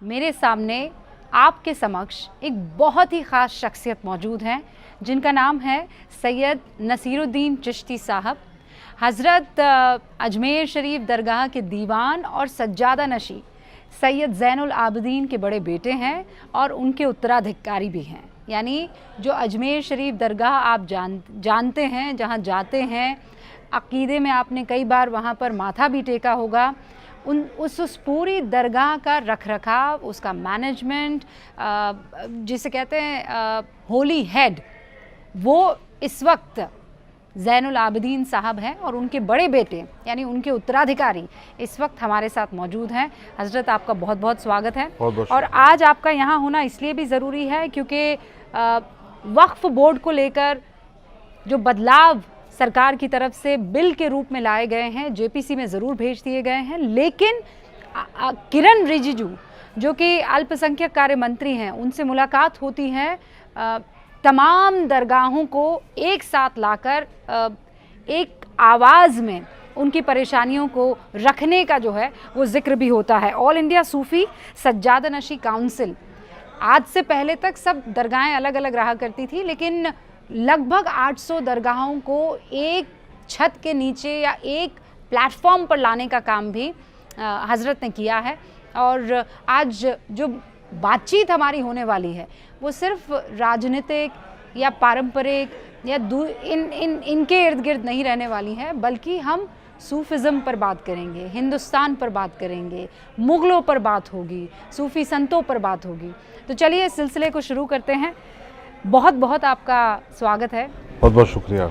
मेरे सामने आपके समक्ष एक बहुत ही ख़ास शख्सियत मौजूद हैं जिनका नाम है सैयद नसीरुद्दीन चिश्ती साहब। हज़रत अजमेर शरीफ दरगाह के दीवान और सज्जादा नशी सैयद ज़ैनुल आबिदीन के बड़े बेटे हैं और उनके उत्तराधिकारी भी हैं। यानी जो अजमेर शरीफ दरगाह आप जानते हैं, जहाँ जाते हैं, अक़ीदे में आपने कई बार वहाँ पर माथा भी टेका होगा। उस पूरी दरगाह का रखरखाव, उसका मैनेजमेंट, जिसे कहते हैं होली हेड, वो इस वक्त ज़ैनुल आबिदीन साहब हैं और उनके बड़े बेटे यानी उनके उत्तराधिकारी इस वक्त हमारे साथ मौजूद हैं। हज़रत, आपका बहुत बहुत स्वागत है। और आज आपका यहाँ होना इसलिए भी ज़रूरी है क्योंकि वक्फ बोर्ड को लेकर जो बदलाव सरकार की तरफ से बिल के रूप में लाए गए हैं, जेपीसी में ज़रूर भेज दिए गए हैं, लेकिन किरण रिजिजू जो कि अल्पसंख्यक कार्य मंत्री हैं, उनसे मुलाकात होती है तमाम दरगाहों को एक साथ लाकर एक आवाज़ में उनकी परेशानियों को रखने का जो है वो जिक्र भी होता है। ऑल इंडिया सूफ़ी सज्जादा नशी काउंसिल, आज से पहले तक सब दरगाहें अलग अलग रहा करती थी, लेकिन लगभग 800 दरगाहों को एक छत के नीचे या एक प्लेटफॉर्म पर लाने का काम भी हज़रत ने किया है। और आज जो बातचीत हमारी होने वाली है वो सिर्फ राजनीतिक या पारंपरिक या इनके इर्द गिर्द नहीं रहने वाली है, बल्कि हम सूफिज़म पर बात करेंगे, हिंदुस्तान पर बात करेंगे, मुग़लों पर बात होगी, सूफ़ी संतों पर बात होगी। तो चलिए इस सिलसिले को शुरू करते हैं। बहुत बहुत आपका स्वागत है। बहुत बहुत शुक्रिया।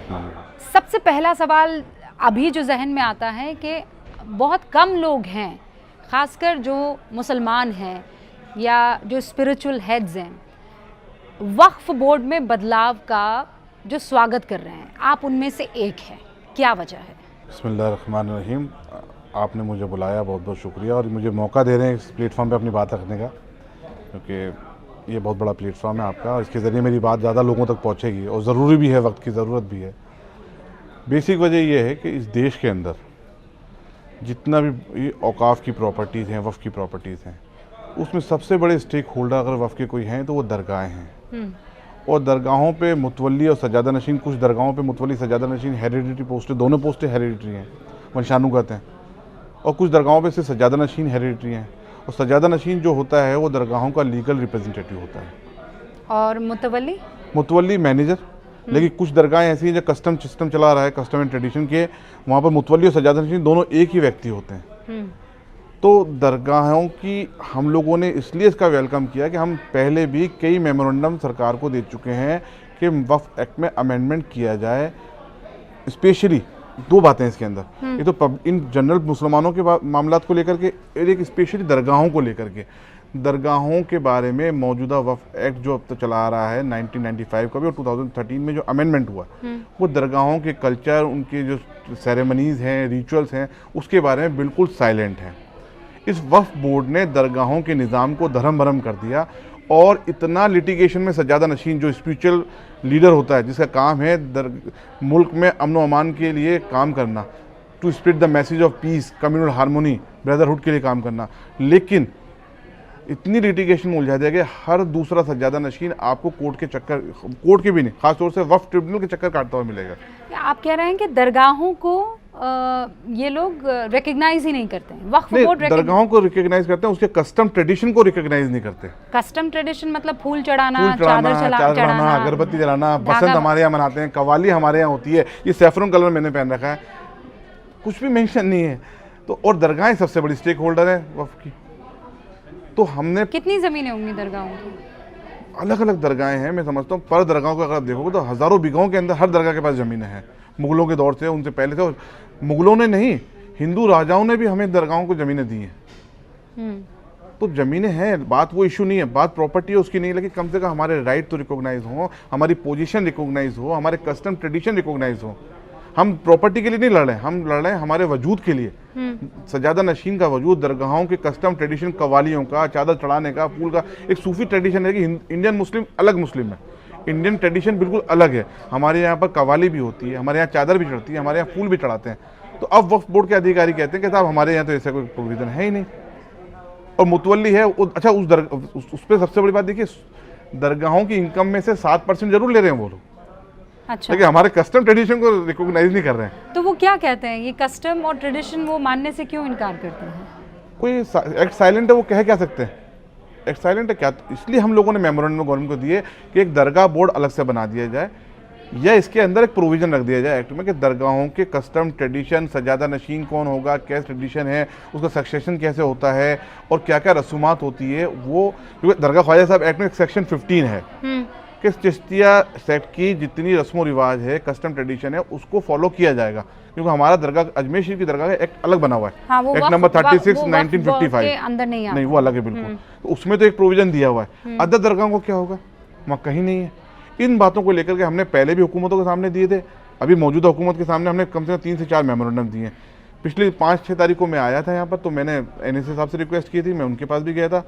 सबसे पहला सवाल अभी जो जहन में आता है कि बहुत कम लोग हैं, ख़ासकर जो मुसलमान हैं या जो स्पिरिचुअल हेड्स हैं, वक्फ बोर्ड में बदलाव का जो स्वागत कर रहे हैं, आप उनमें से एक हैं। क्या वजह है? बिस्मिल्लाहिर्रहमानिर्रहीम। आपने मुझे बुलाया, बहुत बहुत शुक्रिया, और मुझे मौका दे रहे हैं इस प्लेटफॉर्म पे अपनी बात रखने का, क्योंकि ये बहुत बड़ा प्लेटफॉर्म है आपका और इसके ज़रिए मेरी बात ज़्यादा लोगों तक पहुँचेगी और ज़रूरी भी है, वक्त की ज़रूरत भी है। बेसिक वजह यह है कि इस देश के अंदर जितना भी औकाफ़ की प्रॉपर्टीज़ हैं, वफ़ की प्रॉपर्टीज़ हैं, उसमें सबसे बड़े स्टेक होल्डर अगर वफ़ के कोई हैं तो वो दरगाहें हैं। और दरगाहों पे मुतवल्ली और सज्जादा नशीन, कुछ दरगाहों पे मुतवल्ली सज्जादा नशीन हेरिडिटरी पोस्टें, दोनों पोस्टें हेरिडिटरी हैं, वंशानुगत हैं, और कुछ दरगाहों पे से सज्जादा नशीन हेरिडिटरी हैं। और सज्जादा नशीन जो होता है वो दरगाहों का लीगल रिप्रेजेंटेटिव होता है। और मुतवल्ली मैनेजर। लेकिन कुछ दरगाहें ऐसी हैं जो कस्टम सिस्टम चला रहा है, कस्टम एंड ट्रेडिशन के, वहाँ पर मुतवल्ली और सज्जादा नशीन दोनों एक ही व्यक्ति होते हैं। तो दरगाहों की हम लोगों ने इसलिए इसका वेलकम किया कि हम पहले भी कई मेमोरेंडम सरकार को दे चुके हैं कि वक्फ एक्ट में अमेंडमेंट किया जाए। स्पेशली दो बातें इसके अंदर, ये तो इन जनरल मुसलमानों के मामलात को लेकर के, एक स्पेशली दरगाहों को लेकर के, दरगाहों के बारे में मौजूदा वक्फ एक्ट जो अब तक चला आ रहा है 1995 का भी, और 2013 में जो अमेंडमेंट हुआ, वो दरगाहों के कल्चर, उनके जो सेरेमनीज़ हैं, रिचुअल्स हैं, उसके बारे में बिल्कुल साइलेंट हैं। इस वक्फ बोर्ड ने दरगाहों के निज़ाम को धर्म भरम कर दिया और इतना लिटिगेशन में सज्जादा नशीन जो स्पिरिचुअल लीडर होता है, जिसका काम है मुल्क में अमन व अमान के लिए काम करना, to spread the message of peace, communal harmony, brotherhood के लिए काम करना, लेकिन इतनी लिटिगेशन में उलझा दिया कि हर दूसरा सज्जादा नशीन आपको कोर्ट के भी नहीं, खासतौर से वक्फ ट्रिब्यूनल के चक्कर काटता हुआ मिलेगा। आप कह रहे हैं कि दरगाहों को ये लोग रिकग्नाइज ही नहीं करते हैं? वक्फ बोर्ड दरगाहों को रिकग्नाइज करते हैं, उसके कस्टम ट्रेडिशन को रिकग्नाइज नहीं करते। कस्टम ट्रेडिशन मतलब फूल चढ़ाना, चादर चढ़ाना, अगरबत्ती जलाना, बसंत हमारे यहाँ मनाते हैं, कवाली हमारे यहाँ होती है, ये सैफरन कलर मैंने पहन रखा है, कुछ भी मेंशन नहीं है। तो और दरगाहें सबसे बड़ी स्टेक होल्डर है वक्फ की। तो हमने, कितनी ज़मीनें होंगी दरगाहों की? अलग अलग दरगाहें हैं, मैं समझता हूँ पर दरगाहों को अगर आप देखोगे तो हज़ारों बीघों के अंदर हर दरगाह के पास ज़मीनें हैं। मुग़लों के दौर से, उनसे पहले से, और मुग़लों ने नहीं, हिंदू राजाओं ने भी हमें दरगाहों को ज़मीनें दी हैं। तो ज़मीनें हैं, बात वो इशू नहीं है, बात प्रॉपर्टी है उसकी नहीं, लेकिन कम से कम हमारे राइट तो रिकॉग्नाइज हो, हमारी पोजीशन रिकॉग्नाइज हो, हमारे कस्टम ट्रेडिशन रिकॉग्नाइज हो। हम प्रॉपर्टी के लिए नहीं लड़ रहे हैं, हम लड़ रहे हैं हमारे वजूद के लिए। सज्जादा नशीन का वजूद, दरगाहों के कस्टम ट्रेडिशन, कवालियों का, चादर चढ़ाने का, फूल का एक सूफी ट्रेडिशन है कि इंडियन मुस्लिम अलग मुस्लिम है, इंडियन ट्रेडिशन बिल्कुल अलग है। हमारे यहाँ पर कवाली भी होती है, हमारे यहाँ चादर भी चढ़ती है, हमारे यहाँ फूल भी चढ़ाते हैं। तो अब वक्फ बोर्ड के अधिकारी कहते हैं कि साहब हमारे यहाँ तो ऐसा कोई प्रोविज़न है ही नहीं। और मुतवल्ली है अच्छा उस पर सबसे बड़ी बात देखिए, दरगाहों की इनकम में से 7% जरूर ले रहे हैं वो लोग। अच्छा, लेकिन हमारे कस्टम ट्रेडिशन को रिकॉग्नाइज नहीं कर रहे हैं। तो वो क्या कहते हैं, ये कस्टम और ट्रेडिशन वो मानने से क्यों इनकार करते हैं? कोई एक्ट साइलेंट है, वो कह क्या सकते हैं, एक्ट साइलेंट है क्या? इसलिए हम लोगों ने मेमोरेंडम गवर्नमेंट को दिए कि एक दरगाह बोर्ड अलग से बना दिया जाए, या इसके अंदर एक प्रोविजन रख दिया जाए एक्ट में कि दरगाहों के कस्टम ट्रेडिशन, सजादा नशीन कौन होगा, क्या ट्रेडिशन है, उसका सक्सेशन कैसे होता है और क्या क्या रसूमात होती है। वो क्योंकि दरगाह ख्वाजा साहब एक्ट में सेक्शन 15 है कि चिश्तिया सेक्ट की जितनी रस्म रिवाज है, कस्टम ट्रेडिशन है, उसको फॉलो किया जाएगा। क्योंकि हमारा दरगाह अजमेर शरीफ की दरगाह का एक्ट अलग बना हुआ है। हाँ, वो एक्ट नंबर 36 वो 1955 के अंदर नहीं आता। नहीं, वो अलग है बिल्कुल। तो उसमें तो एक प्रोविजन दिया हुआ है। अदर दरगाहों को क्या होगा, वहाँ कहीं नहीं है। इन बातों को लेकर के हमने पहले भी हुकूमतों के सामने दिए थे, अभी मौजूदा हुकूमत के सामने हमने कम से कम 3 से 4 मेमोरेंडम दिए हैं। पिछली 5-6 तारीख को मैं आया था यहाँ पर, तो मैंने NSA साहब से रिक्वेस्ट की थी, मैं उनके पास भी गया था।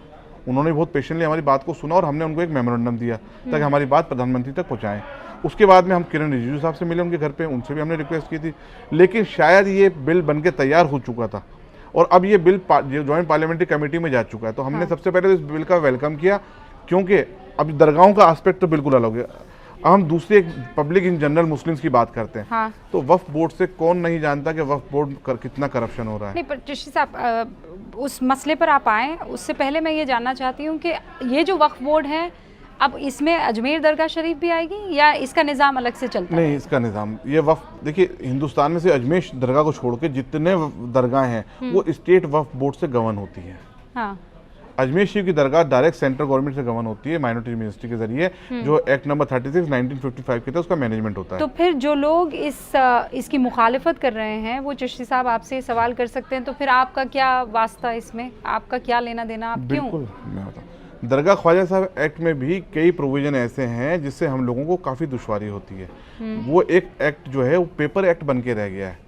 उन्होंने बहुत पेशेंटली हमारी बात को सुना और हमने उनको एक मेमोरेंडम दिया ताकि हमारी बात प्रधानमंत्री तक पहुँचाएं। उसके बाद में हम किरण रिजिजू साहब से मिले उनके घर पे, उनसे भी हमने रिक्वेस्ट की थी। लेकिन शायद ये बिल बन के तैयार हो चुका था और अब ये बिल जॉइंट पार्लियामेंट्री कमेटी में जा चुका है। तो हमने सबसे पहले इस बिल का वेलकम किया, क्योंकि अब दरगाहों का एस्पेक्ट तो बिल्कुल अलग है। हम दूसरी एक पब्लिक इन जनरल मुस्लिम्स की बात करते हैं। हाँ। तो वक्फ बोर्ड से कौन नहीं जानता कि वक्फ बोर्ड कितना करप्शन हो रहा है। नहीं, पर चिश्ती साहब उस मसले पर आप आएँ, उससे पहले मैं ये जानना चाहती हूँ कि ये जो वक्फ बोर्ड है, अब इसमें अजमेर दरगाह शरीफ भी आएगी या इसका निज़ाम अलग से चलता है? नहीं, इसका निज़ाम ये वक्फ देखिए, हिंदुस्तान में से अजमेर दरगाह को छोड़ के जितने दरगाह हैं वो स्टेट वक्फ बोर्ड से गवर्न होती है। हाँ। अजमेर शरीफ की दरगाह डायरेक्ट सेंट्रल गवर्नमेंट से गवर्न होती है, माइनॉरिटी मिनिस्ट्री के जरिए, जो एक्ट नंबर 36 1955 के तहत उसका मैनेजमेंट होता है। तो फिर जो लोग इसकी मुखालिफत कर रहे हैं, वो चिश्ती साहब आपसे सवाल कर सकते हैं, तो फिर आपका क्या वास्ता इसमें, आपका क्या लेना देना, आप क्यों? बिल्कुल, मैं बताऊँ, दरगाह ख्वाजा साहब एक्ट में भी कई प्रोविजन ऐसे हैं जिससे हम लोगों को काफ़ी दुश्वारी होती है। वो एक एक्ट जो है वो पेपर एक्ट बन के रह गया है।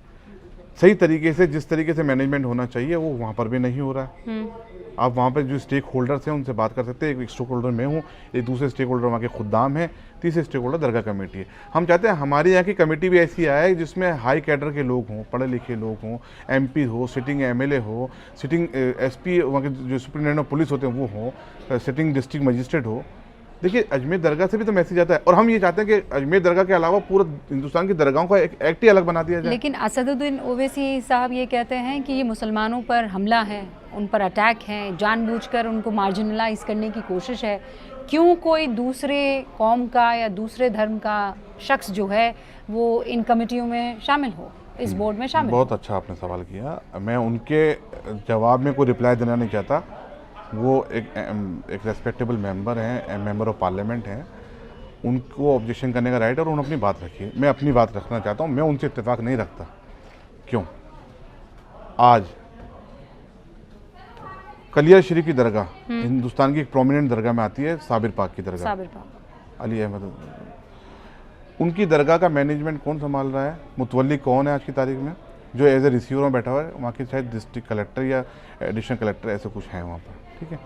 सही तरीके से जिस तरीके से मैनेजमेंट होना चाहिए वो वहाँ पर भी नहीं हो रहा है। आप वहाँ पर जो स्टेक होल्डर्स हैं उनसे बात कर सकते हैं। एक स्टेक होल्डर मैं हूँ, एक दूसरे स्टेक होल्डर वहाँ के खुद्दाम हैं, तीसरे स्टेक होल्डर दरगाह कमेटी है। हम चाहते हैं हमारे यहाँ की कमेटी भी ऐसी आए जिसमें हाई कैडर के लोग हों, पढ़े लिखे लोग हों, MP हो, सिटिंग MLA हो, सिटिंग SP, वहाँ के जो सुप्रिटेंडेंट ऑफ पुलिस होते हैं वो हो, सिटिंग डिस्ट्रिक्ट मजिस्ट्रेट हो। देखिए, अजमेर दरगाह से भी तो मैसेज आता है और हम ये चाहते हैं कि अजमेर दरगाह के अलावा पूरा हिंदुस्तान की दरगाहों का एक एक्ट ही अलग बना दिया जाए। लेकिन असदुद्दीन ओवैसी साहब ये कहते हैं कि ये मुसलमानों पर हमला है, उन पर अटैक है, जानबूझकर उनको मार्जिनलाइज करने की कोशिश है। क्यों कोई दूसरे कौम का या दूसरे धर्म का शख्स जो है वो इन कमेटियों में शामिल हो, इस बोर्ड में शामिल हो? बहुत अच्छा आपने सवाल किया। मैं उनके जवाब में कोई रिप्लाई देना नहीं चाहता। वो एक रेस्पेक्टेबल मेंबर हैं, मेंबर ऑफ पार्लियामेंट हैं, उनको ऑब्जेक्शन करने का राइट है और उन्होंने अपनी बात रखी है। मैं अपनी बात रखना चाहता हूँ, मैं उनसे इत्तेफाक नहीं रखता। क्यों? आज कलियर शरीफ की दरगाह हिंदुस्तान की एक प्रोमिनेंट दरगाह में आती है, साबिर पाक की दरगाह, साबिर पाक, अली अहमद। उनकी दरगाह का मैनेजमेंट कौन संभाल रहा है? मुतवल्ली कौन है आज की तारीख में? जो एज ए रिसीवर में बैठा हुआ है, वहाँ के शायद डिस्ट्रिक्ट कलेक्टर या एडिशनल कलेक्टर ऐसे कुछ है वहाँ पर। ठीक है,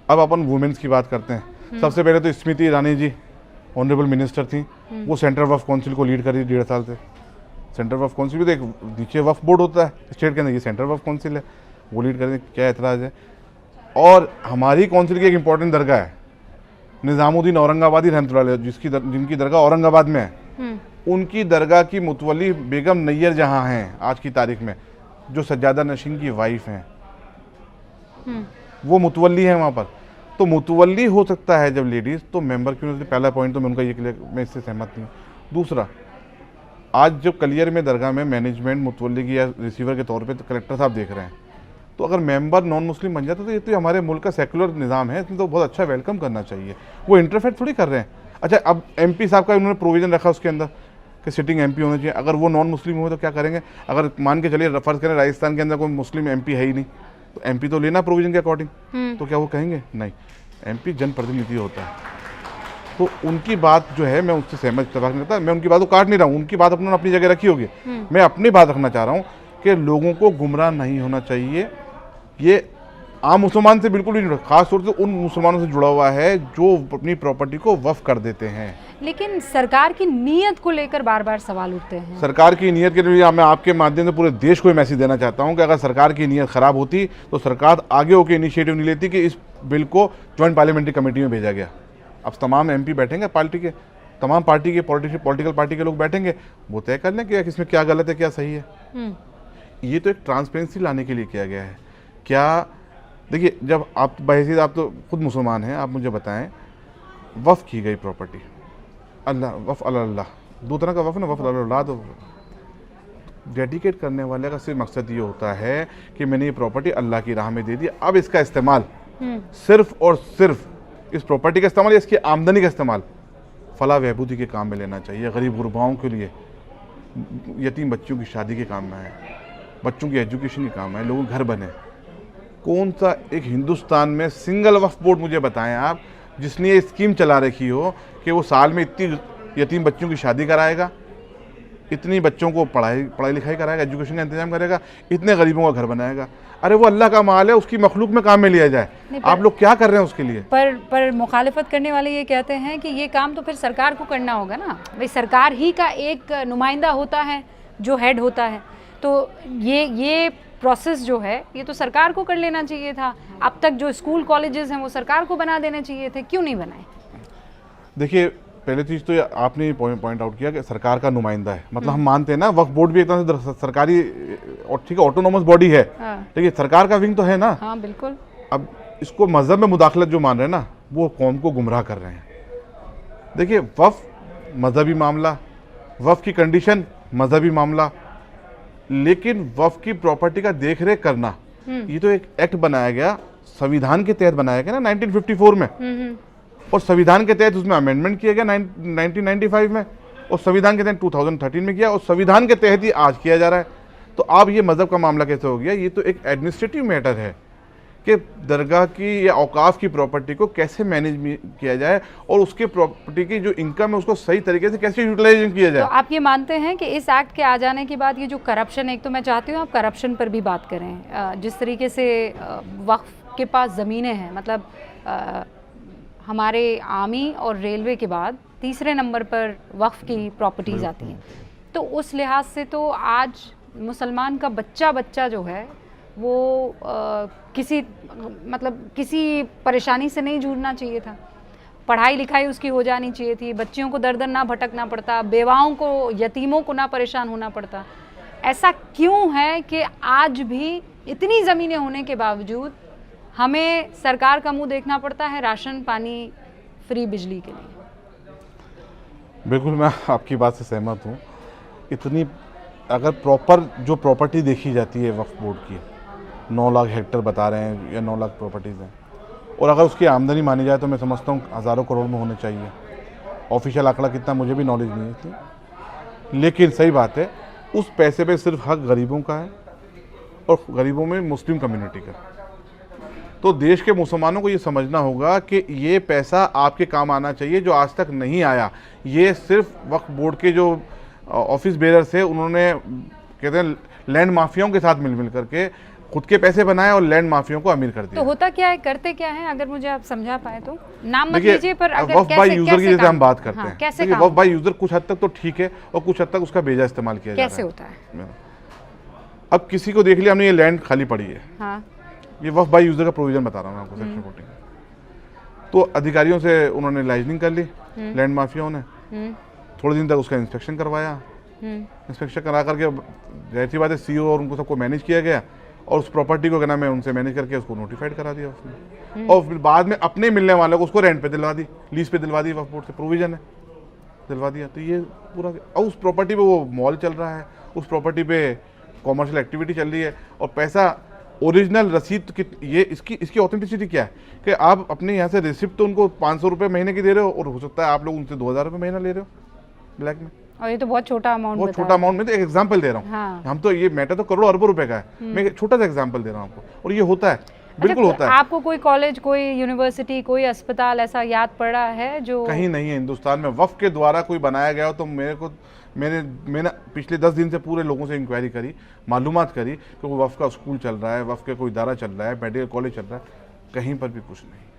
अब अपन वुमेन्स की बात करते हैं। सबसे पहले तो स्मृति ईरानी जी ऑनरेबल मिनिस्टर थी, वो सेंट्रल वक्फ काउंसिल को लीड कर रही 1.5 साल से। सेंट्रल वक्फ काउंसिल भी तो एक नीचे वक्फ बोर्ड होता है स्टेट के अंदर, ये सेंट्रल वक्फ काउंसिल है, वो लीड कर रही है। क्या एतराज़ है? और हमारी काउंसिल की एक इंपॉर्टेंट दरगाह है निज़ामुद्दीन औरंगाबादी रहमतुल्लाह अलैह, जिनकी दरगाह औरंगाबाद में है। उनकी दरगाह की मुतवल्ली बेगम नैयर जहाँ हैं आज की तारीख में, जो सज्जादा नशीन की वाइफ हैं, वो मुतवल्ली है वहाँ पर। तो मुतवल्ली हो सकता है जब लेडीज़, तो मेंबर क्यों नहीं? पहला पॉइंट तो मैं उनका ये क्लियर, मैं इससे सहमत नहीं हूँ। दूसरा, आज जब कलियर में दरगाह में मैनेजमेंट मुतवल्ली की या रिसीवर के तौर पे तो कलेक्टर साहब देख रहे हैं, तो अगर मेंबर नॉन मुस्लिम बन जाता तो ये तो हमारे मुल्क का सेकुलर निज़ाम है, इसमें तो बहुत अच्छा वेलकम करना चाहिए। वो इंटरफेयर थोड़ी कर रहे हैं। अच्छा, अब MP साहब का उन्होंने प्रोविज़न रखा उसके अंदर कि सिटिंग MP होना चाहिए। अगर वो नॉन मुस्लिम हुए तो क्या करेंगे? अगर मान के चलिए फ़र्ज़ करें राजस्थान के अंदर कोई मुस्लिम MP है ही नहीं, तो MP तो लेना प्रोविज़न के अकॉर्डिंग, तो क्या वो कहेंगे? नहीं, MP जनप्रतिनिधि होता है। तो उनकी बात जो है, मैं उससे सहमत इत्तेफाक नहीं करता। मैं उनकी बात को काट नहीं रहा हूँ, उनकी बात उन्होंने अपनी जगह रखी होगी। मैं अपनी बात रखना चाह रहा हूँ कि लोगों को गुमराह नहीं होना चाहिए। ये आम मुसलमान से बिल्कुल भी नहीं जुड़ा, खास तौर से उन मुसलमानों से जुड़ा हुआ है जो अपनी प्रॉपर्टी को वक्फ कर देते हैं। लेकिन सरकार की नीयत को लेकर बार बार सवाल उठते हैं। सरकार की नीयत के लिए मैं आपके माध्यम से पूरे देश को मैसेज देना चाहता हूं कि अगर सरकार की नीयत खराब होती तो सरकार आगे होकर इनिशिएटिव नहीं लेती कि इस बिल को ज्वाइंट पार्लियामेंट्री कमेटी में भेजा गया। अब तमाम एमपी बैठेंगे, पार्टी के तमाम पार्टी के पॉलिटिकल पार्टी के लोग बैठेंगे, वो तय कर लें कि इसमें क्या गलत है क्या सही है। ये तो एक ट्रांसपेरेंसी लाने के लिए किया गया है। क्या देखिए, जब आप बहसीत, आप तो खुद मुसलमान हैं, आप मुझे बताएं, वफ़ की गई प्रॉपर्टी, अल्लाह वफ़ अल्लाह, दो तरह का वफ़ ना, वफ़ अल्लाह, तो डेडिकेट करने वाले का सिर्फ मकसद ये होता है कि मैंने ये प्रॉपर्टी अल्लाह की राह में दे दी, अब इसका इस्तेमाल सिर्फ और सिर्फ इस प्रॉपर्टी का इस्तेमाल या इसकी आमदनी का इस्तेमाल फलाह बहबूदी के काम में लेना चाहिए, गरीब गुरबाओं के लिए, यतीम बच्चों की शादी के काम में है, बच्चों की एजुकेशन के काम में है, लोगों के घर बने। कौन सा एक हिंदुस्तान में सिंगल वक्फ बोर्ड मुझे बताएं आप जिसने ये स्कीम चला रखी हो कि वो साल में इतनी यतीम बच्चों की शादी कराएगा, इतनी बच्चों को पढ़ाई लिखाई कराएगा, एजुकेशन का इंतजाम करेगा, इतने गरीबों का घर बनाएगा। अरे वो अल्लाह का माल है, उसकी मखलूक में काम में लिया जाए। आप लोग क्या कर रहे हैं उसके लिए? पर मुखालिफत करने वाले ये कहते हैं कि ये काम तो फिर सरकार को करना होगा ना, भाई सरकार ही का एक नुमाइंदा होता है जो हेड होता है, तो ये प्रोसेस जो है ये तो सरकार को कर लेना चाहिए था। अब तक जो स्कूल कॉलेजेस हैं वो सरकार को बना देने चाहिए थे, क्यों नहीं बनाए? देखिए, पहले चीज़ तो आपने पॉइंट आउट किया कि सरकार का नुमाइंदा है, मतलब हम मानते हैं ना वक्फ बोर्ड भी एक तरह से सरकारी और ठीक है ऑटोनोमस बॉडी है, लेकिन सरकार का विंग तो है ना। हाँ बिल्कुल। अब इसको मजहब में मुदाखलत जो मान रहे हैं ना, वो कौम को गुमराह कर रहे हैं। देखिए, वक्फ मजहबी मामला, वक्फ की कंडीशन मजहबी मामला, लेकिन वक्फ की प्रॉपर्टी का देख रेख करना, ये तो एक एक्ट बनाया गया, संविधान के तहत बनाया गया ना 1954 में, और संविधान के तहत उसमें अमेंडमेंट किया गया 1995 में, और संविधान के तहत 2013 में किया, और संविधान के तहत ही आज किया जा रहा है। तो अब ये मजहब का मामला कैसे हो गया? ये तो एक एडमिनिस्ट्रेटिव मैटर है कि दरगाह की या औकाफ की प्रॉपर्टी को कैसे मैनेज किया जाए और उसके प्रॉपर्टी की जो इनकम है उसको सही तरीके से कैसे यूटिलाइजेशन किया जाए। तो आप ये मानते हैं कि इस एक्ट के आ जाने के बाद ये जो करप्शन, एक तो मैं चाहती हूँ आप करप्शन पर भी बात करें, जिस तरीके से वक्फ के पास ज़मीनें हैं, मतलब हमारे आर्मी और रेलवे के बाद तीसरे नंबर पर वक्फ की प्रॉपर्टीज़ आती हैं, तो उस लिहाज से तो आज मुसलमान का बच्चा जो है वो किसी परेशानी से नहीं जूझना चाहिए था, पढ़ाई लिखाई उसकी हो जानी चाहिए थी, बच्चियों को दर दर ना भटकना पड़ता, बेवाओं को, यतीमों को ना परेशान होना पड़ता। ऐसा क्यों है कि आज भी इतनी ज़मीनें होने के बावजूद हमें सरकार का मुंह देखना पड़ता है राशन पानी फ्री बिजली के लिए? बिल्कुल, मैं आपकी बात से सहमत हूँ। इतनी अगर प्रॉपर जो प्रॉपर्टी देखी जाती है वक्फ बोर्ड की, 9 लाख हेक्टर बता रहे हैं या 9 लाख प्रॉपर्टीज़ हैं, और अगर उसकी आमदनी मानी जाए तो मैं समझता हूँ हज़ारों करोड़ में होने चाहिए। ऑफिशियल आंकड़ा कितना मुझे भी नॉलेज नहीं है, लेकिन सही बात है उस पैसे पे सिर्फ हक गरीबों का है, और गरीबों में मुस्लिम कम्युनिटी का। तो देश के मुसलमानों को ये समझना होगा कि ये पैसा आपके काम आना चाहिए जो आज तक नहीं आया। ये सिर्फ वक्फ बोर्ड के जो ऑफिस बेरर्स है, उन्होंने कहते हैं लैंड माफियाओं के साथ मिल करके खुद के पैसे बनाए और लैंड माफियाओं को अमीर कर दिया। तो होता क्या है, करते क्या है, अगर मुझे आप समझा पाए तो? नाम मत लीजिए, पर अगर वक्फ बाय यूजर की जैसे हम बात करते हैं, कैसे वक्फ बाय यूजर कुछ हद तक तो ठीक है और कुछ हद तक उसका बेजा इस्तेमाल किया जाता है। कैसे होता है? अब किसी को देख लिया हमने, ये लैंड खाली पड़ी है, हाँ, ये वक्फ बाय यूजर का प्रोविजन बता रहा हूँ आपको, सेक्शन 14। तो अधिकारियों से उन्होंने लाइजनिंग कर ली लैंड माफियाओं ने, थोड़े दिन तक उसका इंस्पेक्शन करवाया, इंस्पेक्शन करा करके जाहिर सी बात है सीईओ और उनको सबको मैनेज किया गया, और उस प्रॉपर्टी को क्या नाम है उनसे मैनेज करके उसको नोटिफाइड करा दिया उसने, और फिर बाद में अपने मिलने वालों को उसको रेंट पे दिलवा दी, लीज पे दिलवा दी, वक्फ बोर्ड से प्रोविजन है, दिलवा दिया। तो ये पूरा, और उस प्रॉपर्टी पे वो मॉल चल रहा है, उस प्रॉपर्टी पे कॉमर्शियल एक्टिविटी चल रही है, और पैसा ओरिजिनल रसीद ये इसकी ऑथेंटिसिटी क्या है कि आप अपने यहाँ से रिसिप्ट तो उनको 500 रुपये महीने की दे रहे हो, और हो सकता है आप लोग उनसे 2000 रुपये महीना ले रहे हो ब्लैक में, और ये तो बहुत छोटा अमाउंट, बहुत छोटा अमाउंट। में तो एक एग्जांपल दे रहा हूँ, हाँ। हम तो ये मैटर तो करोड़ों अरबों रुपए का है, मैं एक छोटा सा एग्जांपल दे रहा हूँ आपको, और ये होता है, बिल्कुल होता है। आपको कोई कॉलेज, कोई यूनिवर्सिटी, कोई अस्पताल ऐसा याद पड़ा है जो कहीं नहीं है हिंदुस्तान में वक्फ के द्वारा कोई बनाया गया हो? तो मेरे को मैंने पिछले 10 दिन से पूरे लोगों से इंक्वायरी करी, मालूमात करी कि कोई वफ़ का स्कूल चल रहा है, वफ़ का कोई इदारा चल रहा है, मेडिकल कॉलेज चल रहा है, कहीं पर भी कुछ नहीं।